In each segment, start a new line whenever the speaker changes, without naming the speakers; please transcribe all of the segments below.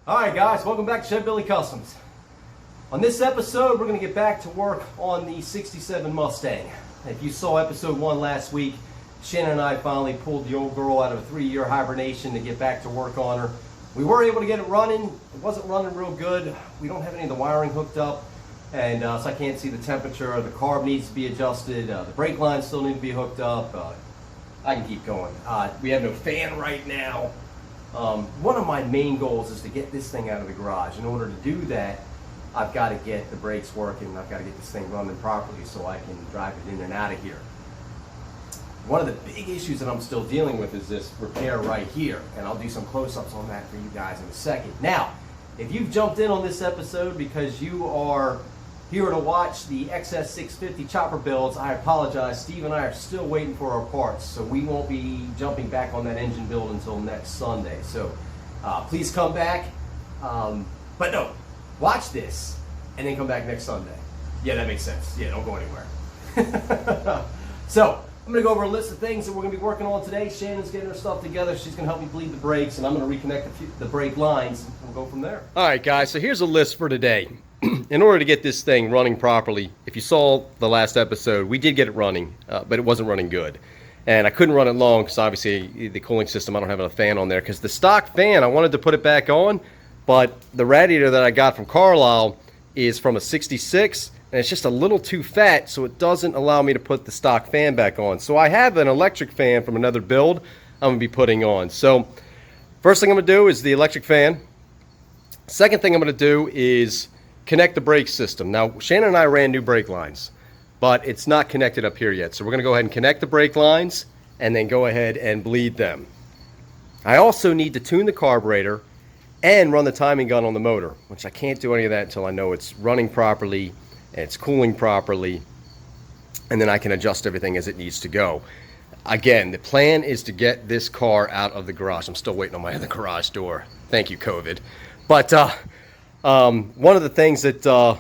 Alright guys, welcome back to Shed Billy Customs. On this episode, we're going to get back to work on the 67 Mustang. If you saw episode 1 last week, Shannon and I finally pulled the old girl out of a 3-year hibernation to get back to work on her. We were able to get it running. It wasn't running real good. We don't have any of the wiring hooked up, and so I can't see the temperature. The carb needs to be adjusted. The brake lines still need to be hooked up. I can keep going. We have no fan right now. One of my main goals is to get this thing out of the garage. In order to do that, I've got to get the brakes working. I've got to get this thing running properly so I can drive it in and out of here. One of the big issues that I'm still dealing with is this repair right here, and I'll do some close-ups on that for you guys in a second. Now, if you've jumped in on this episode because you are here to watch the XS650 chopper builds, I apologize. Steve and I are still waiting for our parts, so we won't be jumping back on that engine build until next Sunday. So please come back. But no, watch this and then come back next Sunday. Yeah, that makes sense. Yeah, don't go anywhere. So I'm going to go over a list of things that we're going to be working on today. Shannon's getting her stuff together. She's going to help me bleed the brakes, and I'm going to reconnect the brake lines, and we'll go from there. All right, guys, so here's a list for today. In order to get this thing running properly, if you saw the last episode, we did get it running, but it wasn't running good. And I couldn't run it long because obviously the cooling system, I don't have a fan on there. Because the stock fan, I wanted to put it back on, but the radiator that I got from Carlisle is from a 66, and it's just a little too fat, so it doesn't allow me to put the stock fan back on. So I have an electric fan from another build I'm going to be putting on. So first thing I'm going to do is the electric fan. Second thing I'm going to do is connect the brake system. Now, Shannon and I ran new brake lines, but it's not connected up here yet. So we're going to go ahead and connect the brake lines and then go ahead and bleed them. I also need to tune the carburetor and run the timing gun on the motor, which I can't do any of that until I know it's running properly and it's cooling properly, and then I can adjust everything as it needs to go. Again, the plan is to get this car out of the garage. I'm still waiting on my other garage door. Thank you, COVID. But one of the things that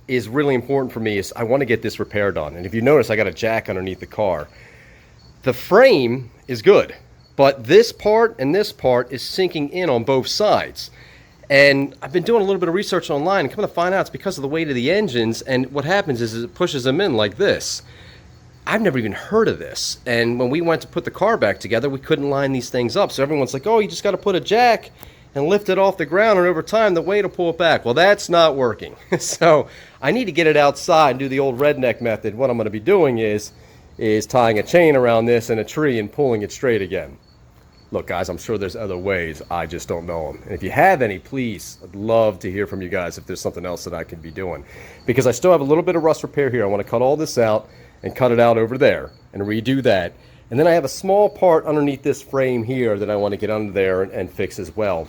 is really important for me is I want to get this repaired on. And if you notice, I got a jack underneath the car. The frame is good, but this part and this part is sinking in on both sides. And I've been doing a little bit of research online and coming to find out it's because of the weight of the engines, and what happens is it pushes them in like this. I've never even heard of this. And when we went to put the car back together, we couldn't line these things up. So everyone's like, oh, you just got to put a jack and lift it off the ground, and over time the weight will pull it back. Well, that's not working. So I need to get it outside and do the old redneck method. What I'm going to be doing is tying a chain around this in a tree and pulling it straight again. Look, guys, I'm sure there's other ways. I just don't know them. And if you have any, please, I'd love to hear from you guys if there's something else that I could be doing. Because I still have a little bit of rust repair here. I want to cut all this out and cut it out over there and redo that. And then I have a small part underneath this frame here that I want to get under there and fix as well.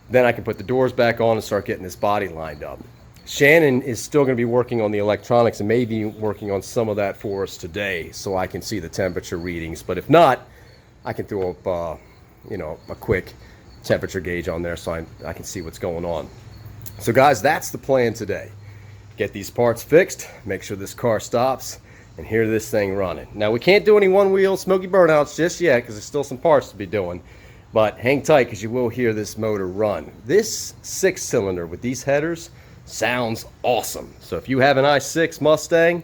Then I can put the doors back on and start getting this body lined up. Shannon is still going to be working on the electronics and maybe working on some of that for us today so I can see the temperature readings. But if not, I can throw up a quick temperature gauge on there so I can see what's going on. So guys, that's the plan today. Get these parts fixed, make sure this car stops, and hear this thing running. Now, we can't do any one-wheel smoky burnouts just yet because there's still some parts to be doing. But hang tight because you will hear this motor run. This 6-cylinder with these headers sounds awesome. So if you have an i6 Mustang,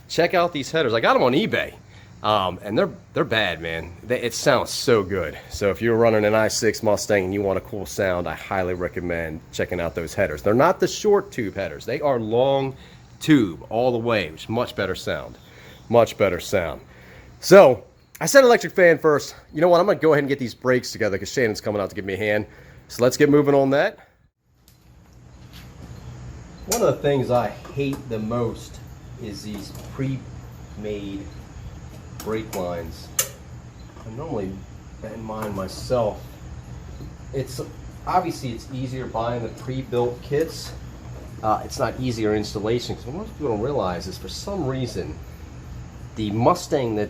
check out these headers. I got them on eBay, and they're bad, man. It sounds so good. So if you're running an i6 Mustang and you want a cool sound, I highly recommend checking out those headers. They're not the short tube headers. They are long tube all the way, which is much better sound. Much better sound. So I said electric fan first. You know what? I'm going to go ahead and get these brakes together because Shannon's coming out to give me a hand. So let's get moving on that. One of the things I hate the most is these pre-made brake lines. I normally bend mine myself. Obviously it's easier buying the pre-built kits. It's not easier installation because what most people don't realize is for some reason the Mustang that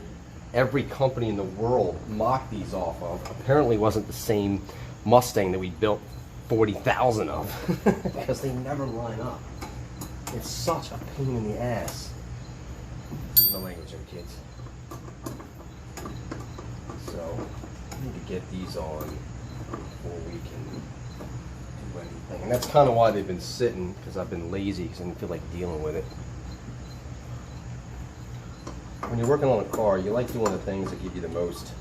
every company in the world mocked these off of apparently wasn't the same Mustang that we built 40,000 of because they never line up. It's such a pain in the ass. No language here, kids. So I need to get these on before we can do do anything. And that's kind of why they've been sitting, because I've been lazy, because I didn't feel like dealing with it. When you're working on a car, you like doing the things that give you the most,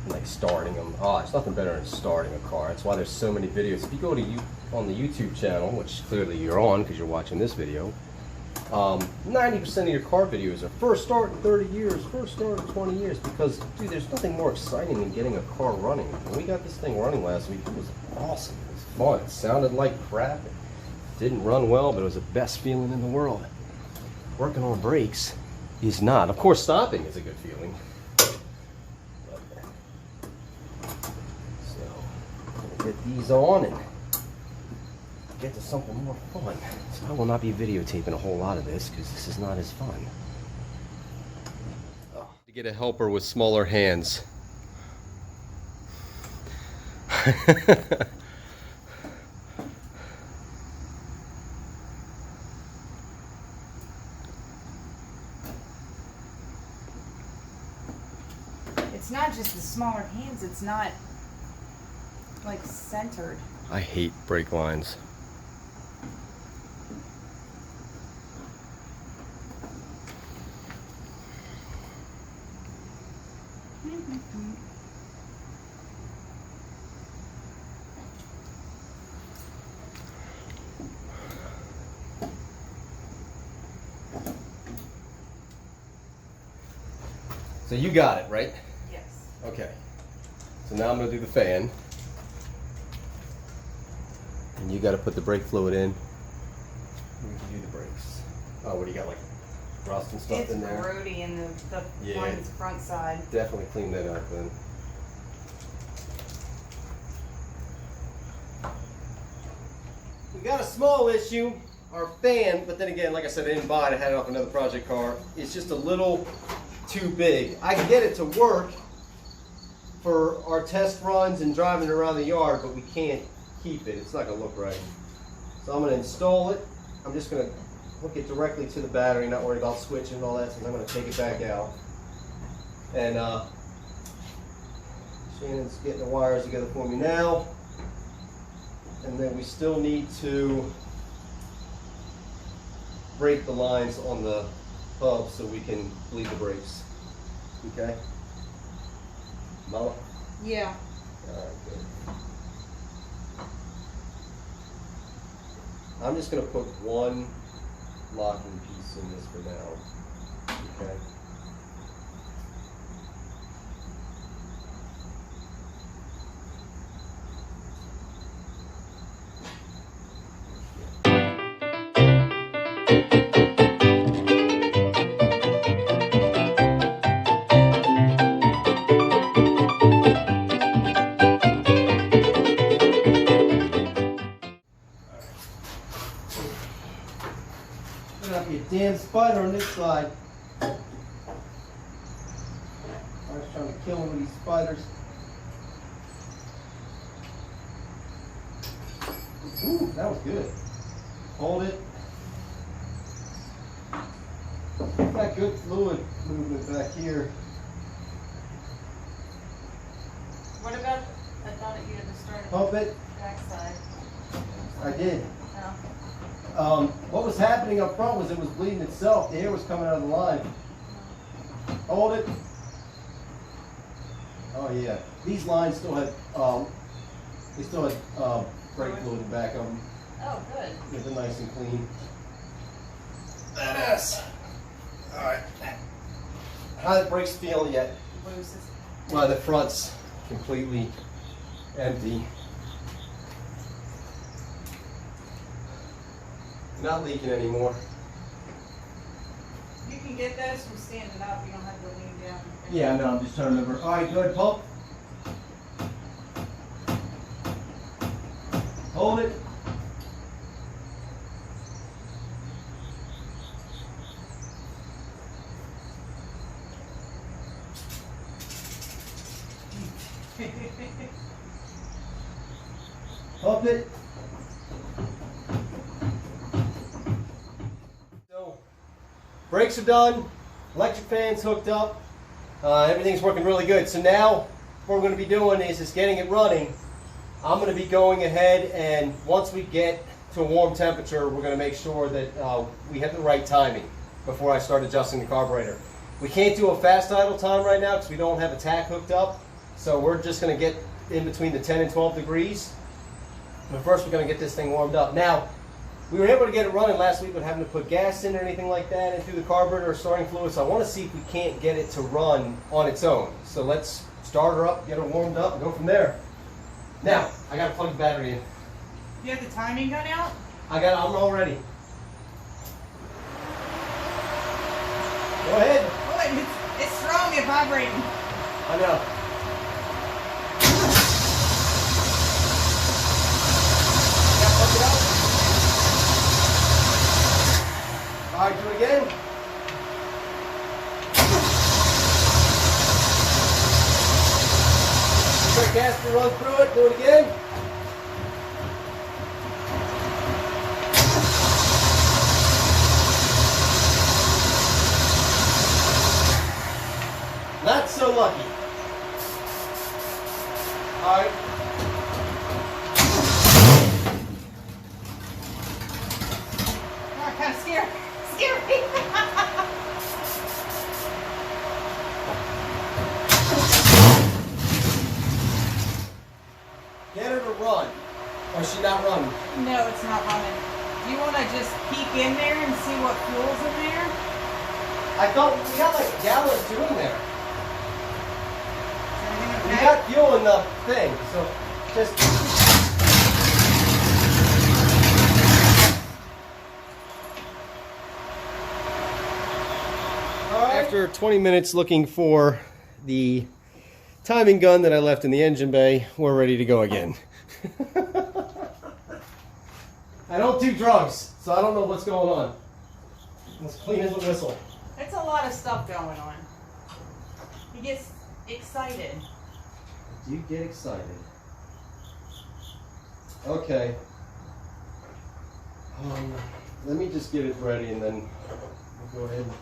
like starting them. Oh, there's nothing better than starting a car. That's why there's so many videos. If you go to on the YouTube channel, which clearly you're on because you're watching this video, 90% of your car videos are first start in 30 years, first start in 20 years, because, dude, there's nothing more exciting than getting a car running. When we got this thing running last week, it was awesome. It was fun. It sounded like crap. It didn't run well, but it was the best feeling in the world. Working on brakes is not. Of course, stopping is a good feeling. So, I'm going to get these on and get to something more fun. So I will not be videotaping a whole lot of this because this is not as fun. To get a helper with smaller hands.
It's not just the smaller hands, it's not like centered.
I hate brake lines. So you got it, right?
Yes.
Okay. So now I'm going to do the fan. And you got to put the brake fluid in. We can do the brakes. Oh, what do you got, like rust and stuff in there?
It's grody in the
Yeah.
front side.
Definitely clean that up then. We got a small issue. Our fan, but then again, like I said, I didn't buy it. I had it off another project car. It's just a little too big. I can get it to work for our test runs and driving around the yard, but we can't keep it. It's not going to look right. So I'm going to install it. I'm just going to hook it directly to the battery, not worry about switching and all that, since I'm going to take it back out. And Shannon's getting the wires together for me now. And then we still need to break the lines on the hub so we can bleed the brakes. Okay? Mama?
Yeah.
Alright, good. I'm just going to put one locking piece in this for now. Okay? Damn spider on this side. I was trying to kill one of these spiders. Ooh, that was good. Hold it. Got good fluid movement back here.
What about, I thought you had to start
Pump it.
backside.
I did.
No.
What was happening up front was it was bleeding itself. The air was coming out of the line. Hold it. Oh yeah. These lines still had they still had brake fluid in the back of them.
Oh, good.
Get them nice and clean. Yes. All right. How the brakes feel yet?
Loose.
Well, the front's completely empty. Not leaking anymore.
You can get those from standing up. You don't have to lean down.
Yeah, no, I'm just turning over. All right, good. Pump. Hold it. Pump it. So, brakes are done. Electric fan's hooked up. Everything's working really good. So now what we're going to be doing is just getting it running I'm going to be going ahead, and once we get to a warm temperature, we're going to make sure that we have the right timing before I start adjusting the carburetor. We can't do a fast idle time right now because we don't have a tach hooked up. So we're just going to get in between the 10 and 12 degrees. But first we're going to get this thing warmed up. Now, we were able to get it running last week without having to put gas in or anything like that and through the carburetor or starting fluid. So I want to see if we can't get it to run on its own. So let's start her up, get her warmed up, and go from there. Now, I got to plug the battery in.
You have the timing gun out?
I'm all ready. Go ahead.
Oh, it's strong and vibrating.
I know. Plug it up. All right, do it again. Quick gas to run through it. Do it again. Not so lucky. All right.
Oh, kind of scary me.
Get her to run. Or is she not running?
No, it's not running. Do you want to just peek in there and see what fuel's in there?
I thought we got like a gallon or two in there.
Is everything okay?
We got fuel in the thing, so just. After 20 minutes looking for the timing gun that I left in the engine bay, we're ready to go again. I don't do drugs, so I don't know what's going on. It's clean as a whistle.
It's a lot of stuff going on. He gets excited.
You get excited. Okay. Let me just get it ready and then we'll go ahead and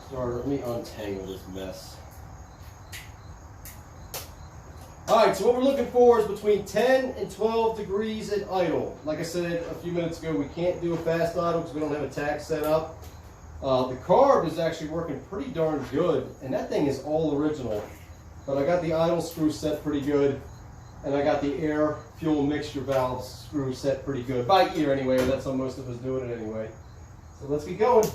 start. Let me untangle this mess. Alright, so what we're looking for is between 10 and 12 degrees at idle. Like I said a few minutes ago, we can't do a fast idle because we don't have a tach set up. The carb is actually working pretty darn good, and that thing is all original. But I got the idle screw set pretty good, and I got the air fuel mixture valve screw set pretty good. By ear anyway, that's how most of us do it anyway. So let's get going.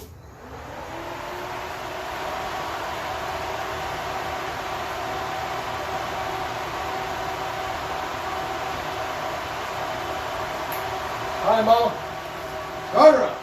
All right, Mom. Start her up.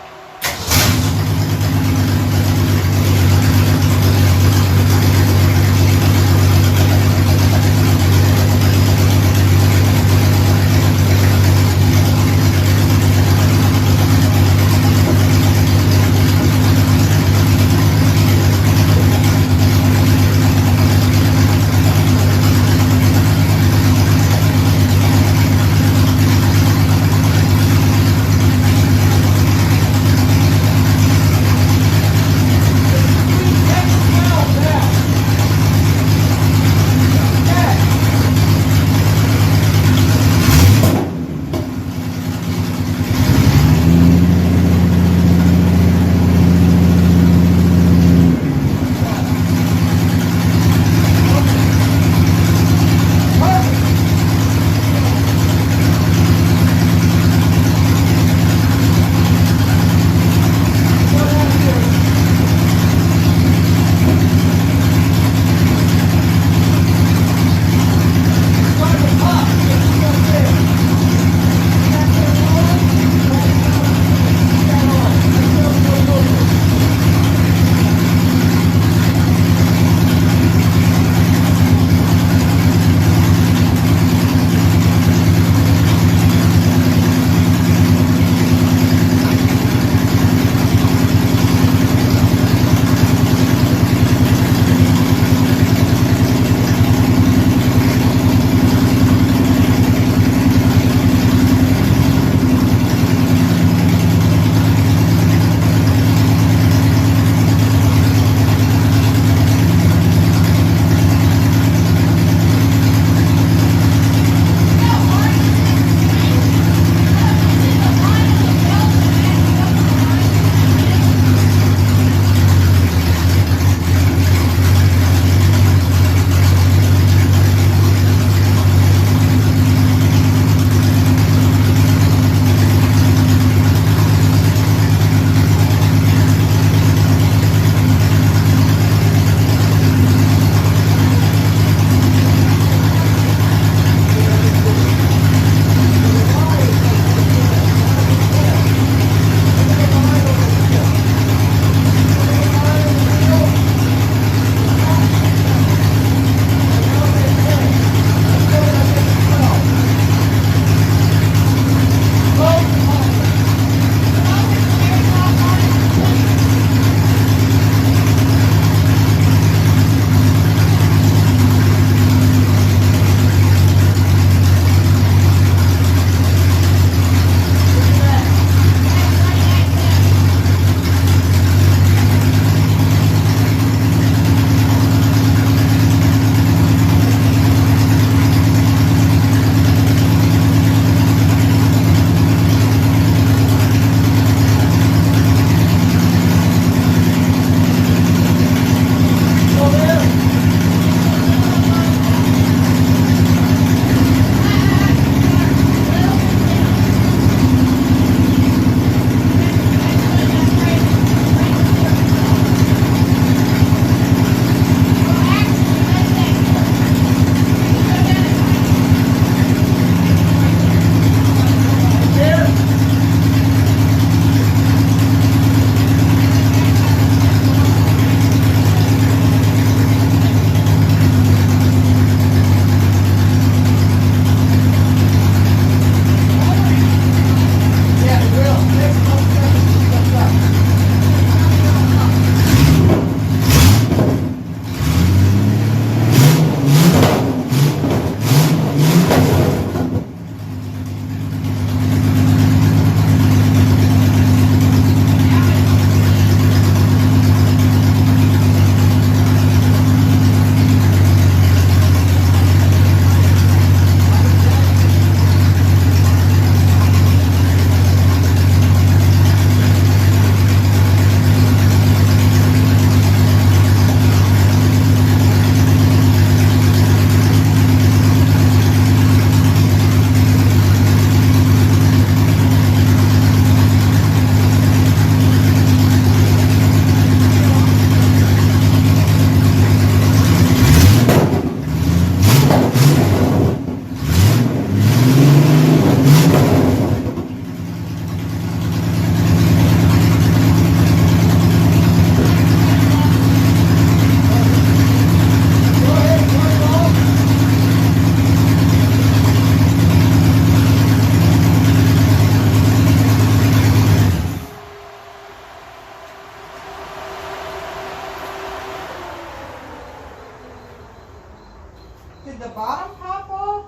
Did the bottom pop off?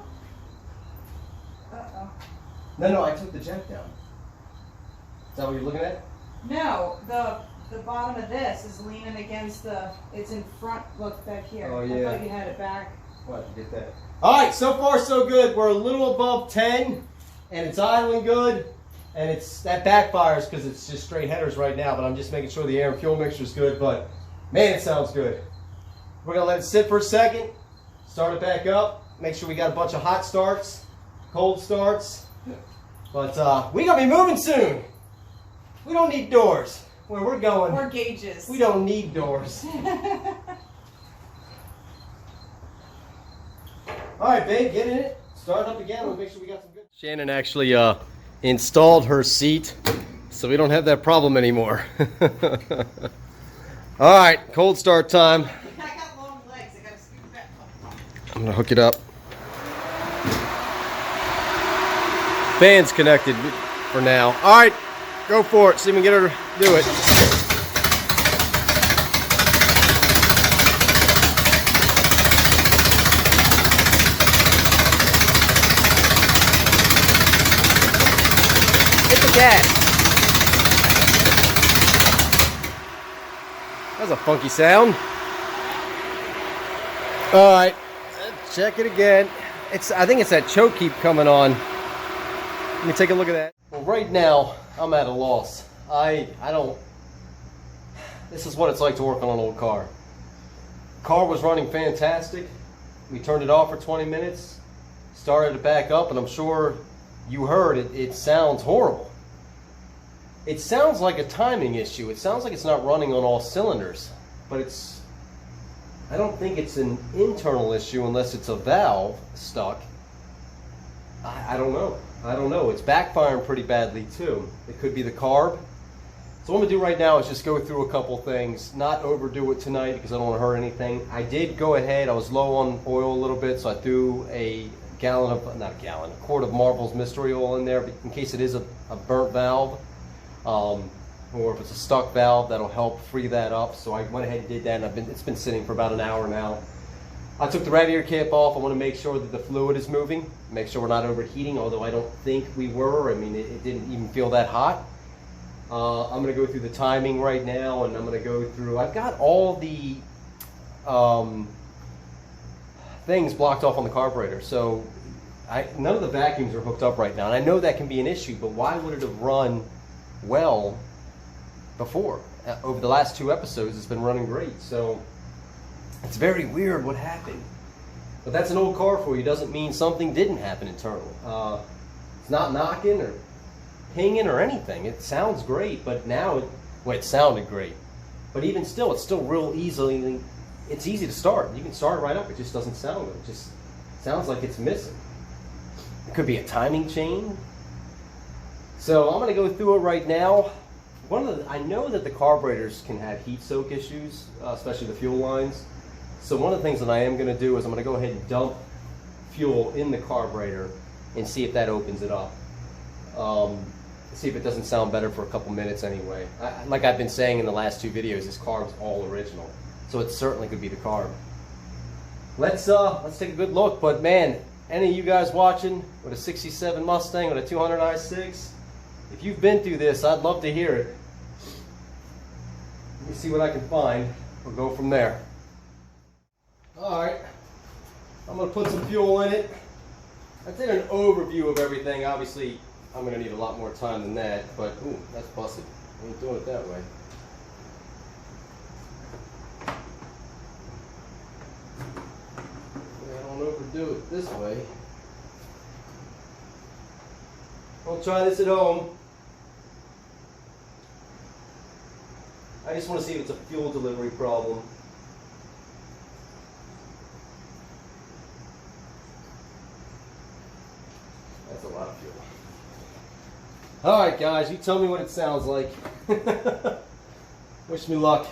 Uh-oh.
No, I took the jack down. Is that what you're looking at?
No, the bottom of this is leaning against it's in front, look back here.
Oh, yeah.
I thought you had it back.
What, you get that? All right, so far so good. We're a little above 10, and it's idling good, and that backfires because it's just straight headers right now, but I'm just making sure the air and fuel mixture is good, but man, it sounds good. We're gonna let it sit for a second, start it back up, make sure we got a bunch of hot starts, cold starts, but we're gonna be moving soon. We don't need doors. Where we're going,
or gauges.
we don't need doors. All right, babe, get in it. Start up again. We'll make sure we got some good. Shannon actually installed her seat, so we don't have that problem anymore. All right, cold start time.
I got long legs. I gotta scoot back.
I'm gonna hook it up. Fan's connected for now. All right, go for it. See if we can get her to do it. Gas. That's a funky sound. All right, check it again. I think it's that choke keep coming on. Let me take a look at that. Well, right now I'm at a loss. I don't. This is what it's like to work on an old car. Car was running fantastic. We turned it off for 20 minutes, started it back up, and I'm sure you heard it. It sounds horrible. It sounds like a timing issue. It sounds like it's not running on all cylinders, but I don't think it's an internal issue unless it's a valve stuck. I don't know. I don't know. It's backfiring pretty badly too. It could be the carb. So what I'm gonna do right now is just go through a couple things, not overdo it tonight because I don't want to hurt anything. I did go ahead, I was low on oil a little bit, so I threw a quart of Marvel's mystery oil in there in case it is a burnt valve. Or if it's a stuck valve, that'll help free that up. So I went ahead and did that, and it's been sitting for about an hour now. I took the radiator cap off. I want to make sure that the fluid is moving, make sure we're not overheating, although I don't think we were. I mean, it didn't even feel that hot. I'm going to go through the timing right now, and I'm going to go through, I've got all the things blocked off on the carburetor, so none of the vacuums are hooked up right now, and I know that can be an issue, but why would it have run well before? Over the last 2 episodes it's been running great, so it's very weird what happened. But that's an old car for you. Doesn't mean something didn't happen internally. It's not knocking or pinging or anything. It sounds great, but now it sounded great, but even still, it's still real easily, it's easy to start. You can start it right up. It just doesn't sound good. It just sounds like it's missing. It could be a timing chain. So I'm going to go through it right now. I know that the carburetors can have heat soak issues, especially the fuel lines. So one of the things that I am going to do is I'm going to go ahead and dump fuel in the carburetor and see if that opens it up. See if it doesn't sound better for a couple minutes anyway. Like I've been saying in the last 2 videos, this carb's all original, so it certainly could be the carb. Let's take a good look. But man, any of you guys watching with a 67 Mustang with a 200 i6, if you've been through this, I'd love to hear it. Let me see what I can find. We'll go from there. Alright, I'm going to put some fuel in it. I did an overview of everything. Obviously, I'm going to need a lot more time than that, but ooh, that's busted. I ain't doing it that way. I don't overdo it this way. Don't try this at home. I just want to see if it's a fuel delivery problem. That's a lot of fuel. Alright guys, you tell me what it sounds like. Wish me luck.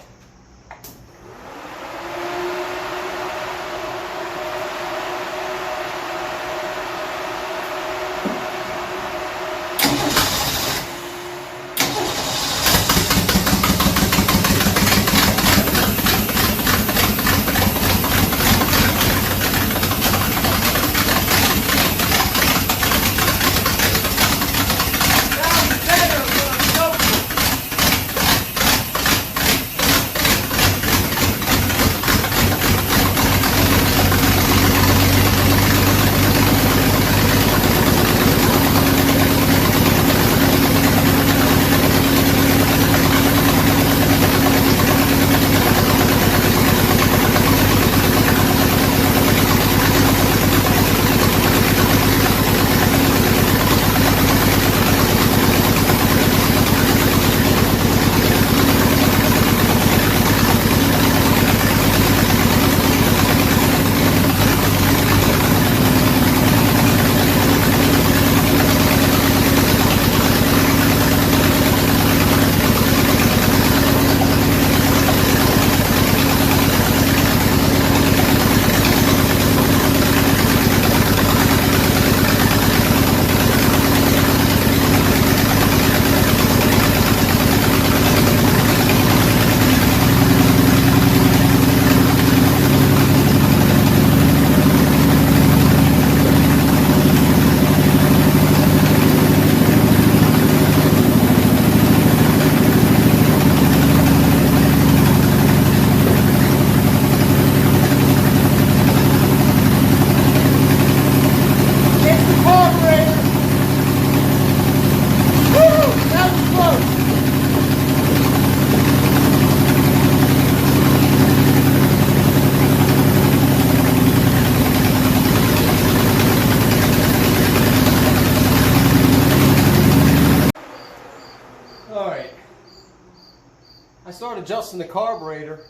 adjusting the carburetor,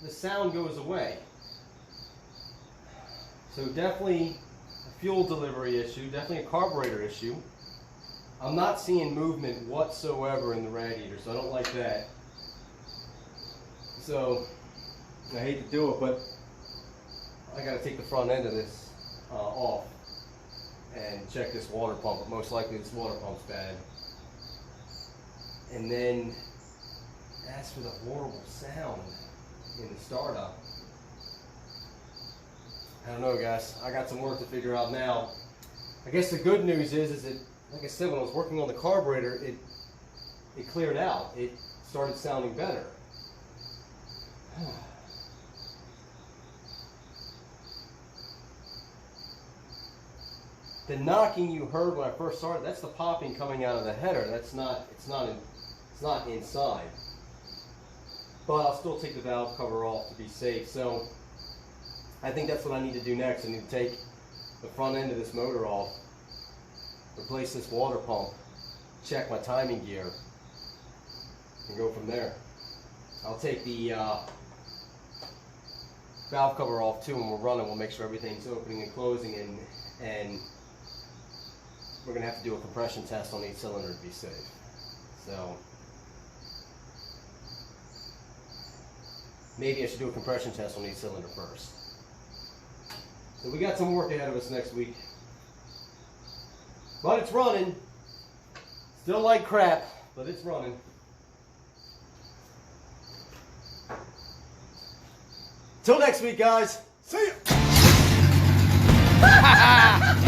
the sound goes away. So definitely a fuel delivery issue, definitely a carburetor issue. I'm not seeing movement whatsoever in the radiator, so I don't like that. So I hate to do it, but I got to take the front end of this off and check this water pump. But most likely this water pump's bad. And then as for the horrible sound in the startup, I don't know, guys. I got some work to figure out now. I guess the good news is that, like I said, when I was working on the carburetor, it cleared out. It started sounding better. The knocking you heard when I first started, that's the popping coming out of the header. It's not inside. But I'll still take the valve cover off to be safe. So I think that's what I need to do next. I need to take the front end of this motor off, replace this water pump, check my timing gear, and go from there. I'll take the valve cover off too when we're running. We'll make sure everything's opening and closing, and we're going to have to do a compression test on each cylinder to be safe. So maybe I should do a compression test on each cylinder first. So we got some work ahead of us next week. But it's running. Still like crap, but it's running. Till next week, guys. See ya.